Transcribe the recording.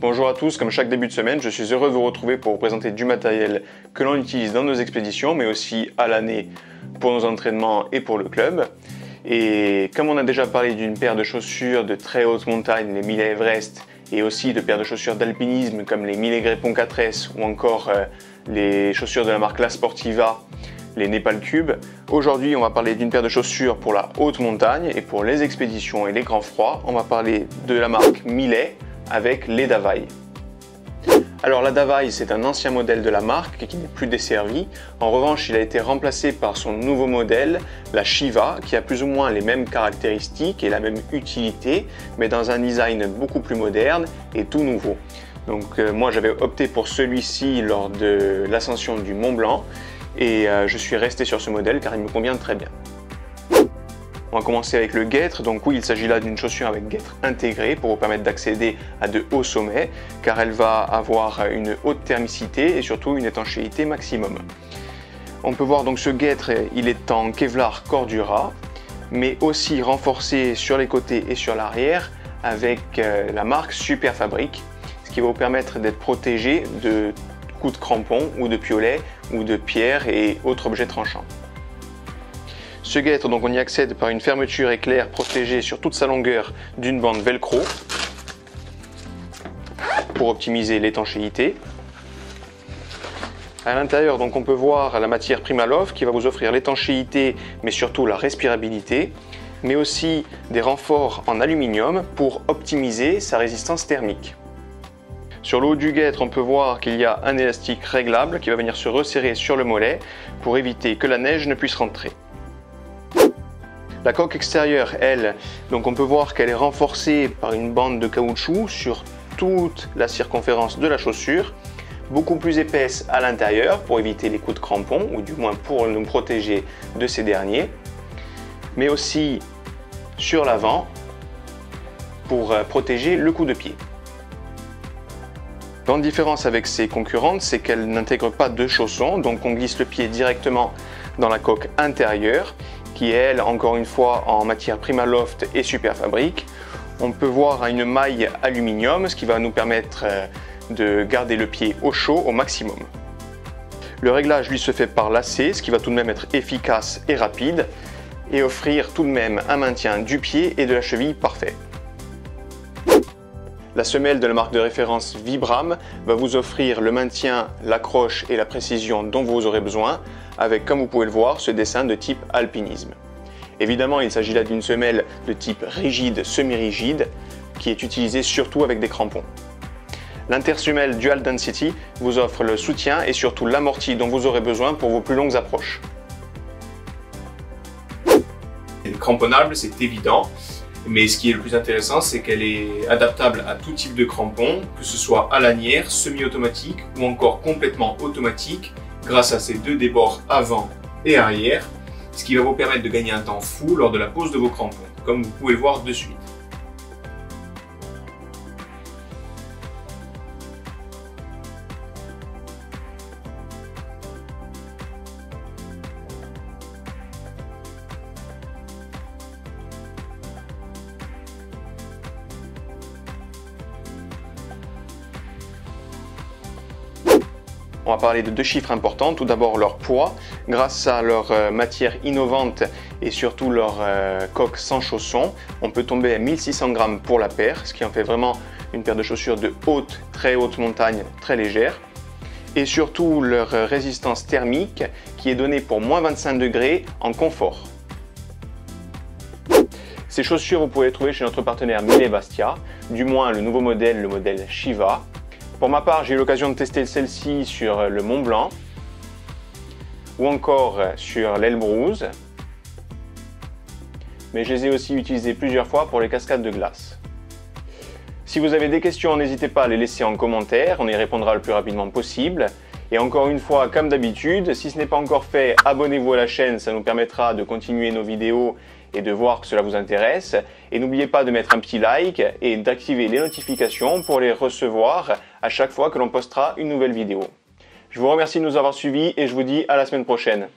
Bonjour à tous, comme chaque début de semaine, je suis heureux de vous retrouver pour vous présenter du matériel que l'on utilise dans nos expéditions, mais aussi à l'année pour nos entraînements et pour le club. Et comme on a déjà parlé d'une paire de chaussures de très haute montagne, les Milet Everest, et aussi de paires de chaussures d'alpinisme comme les Milet Grépon 4S ou encore les chaussures de la marque La Sportiva, les Nepal Cube. Aujourd'hui, on va parler d'une paire de chaussures pour la haute montagne et pour les expéditions et les grands froids. On va parler de la marque Milet avec les Davail. Alors la Davail, c'est un ancien modèle de la marque qui n'est plus desservi. En revanche, il a été remplacé par son nouveau modèle, la Shiva, qui a plus ou moins les mêmes caractéristiques et la même utilité, mais dans un design beaucoup plus moderne et tout nouveau. Donc moi, j'avais opté pour celui-ci lors de l'ascension du Mont Blanc et je suis resté sur ce modèle car il me convient très bien. On va commencer avec le guêtre. Donc oui, il s'agit là d'une chaussure avec guêtre intégré pour vous permettre d'accéder à de hauts sommets car elle va avoir une haute thermicité et surtout une étanchéité maximum. On peut voir donc ce guêtre, il est en Kevlar Cordura mais aussi renforcé sur les côtés et sur l'arrière avec la marque Super Fabric, ce qui va vous permettre d'être protégé de coups de crampons ou de piolets ou de pierres et autres objets tranchants. Ce guêtre, donc, on y accède par une fermeture éclair protégée sur toute sa longueur d'une bande velcro pour optimiser l'étanchéité. À l'intérieur, donc, on peut voir la matière Primaloft qui va vous offrir l'étanchéité mais surtout la respirabilité, mais aussi des renforts en aluminium pour optimiser sa résistance thermique. Sur le haut du guêtre, on peut voir qu'il y a un élastique réglable qui va venir se resserrer sur le mollet pour éviter que la neige ne puisse rentrer. La coque extérieure, elle, donc on peut voir qu'elle est renforcée par une bande de caoutchouc sur toute la circonférence de la chaussure, beaucoup plus épaisse à l'intérieur pour éviter les coups de crampons, ou du moins pour nous protéger de ces derniers, mais aussi sur l'avant pour protéger le coup de pied. La grande différence avec ses concurrentes, c'est qu'elle n'intègre pas de chaussons, donc on glisse le pied directement dans la coque intérieure, qui est, elle, encore une fois, en matière Primaloft et Super Fabric. On peut voir une maille aluminium, ce qui va nous permettre de garder le pied au chaud au maximum. Le réglage, lui, se fait par lacet, ce qui va tout de même être efficace et rapide, et offrir tout de même un maintien du pied et de la cheville parfait. La semelle de la marque de référence Vibram va vous offrir le maintien, l'accroche et la précision dont vous aurez besoin, avec, comme vous pouvez le voir, ce dessin de type alpinisme. Évidemment, il s'agit là d'une semelle de type rigide, semi-rigide, qui est utilisée surtout avec des crampons. L'intersemelle Dual Density vous offre le soutien et surtout l'amorti dont vous aurez besoin pour vos plus longues approches. Elle est cramponnable, c'est évident. Mais ce qui est le plus intéressant, c'est qu'elle est adaptable à tout type de crampons, que ce soit à lanière, semi-automatique ou encore complètement automatique, grâce à ces deux débords avant et arrière, ce qui va vous permettre de gagner un temps fou lors de la pose de vos crampons, comme vous pouvez le voir de suite. On va parler de deux chiffres importants. Tout d'abord leur poids. Grâce à leur matière innovante et surtout leur coque sans chaussons, on peut tomber à 1600 grammes pour la paire, ce qui en fait vraiment une paire de chaussures de haute, très haute montagne, très légère. Et surtout leur résistance thermique qui est donnée pour moins 25 degrés en confort. Ces chaussures, vous pouvez les trouver chez notre partenaire Milet Bastia, du moins le nouveau modèle, le modèle Shiva. Pour ma part, j'ai eu l'occasion de tester celle-ci sur le Mont Blanc ou encore sur l'Elbrus, mais je les ai aussi utilisées plusieurs fois pour les cascades de glace. Si vous avez des questions, n'hésitez pas à les laisser en commentaire, on y répondra le plus rapidement possible. Et encore une fois, comme d'habitude, si ce n'est pas encore fait, abonnez-vous à la chaîne, ça nous permettra de continuer nos vidéos et de voir que cela vous intéresse. Et n'oubliez pas de mettre un petit like et d'activer les notifications pour les recevoir à chaque fois que l'on postera une nouvelle vidéo. Je vous remercie de nous avoir suivis et je vous dis à la semaine prochaine.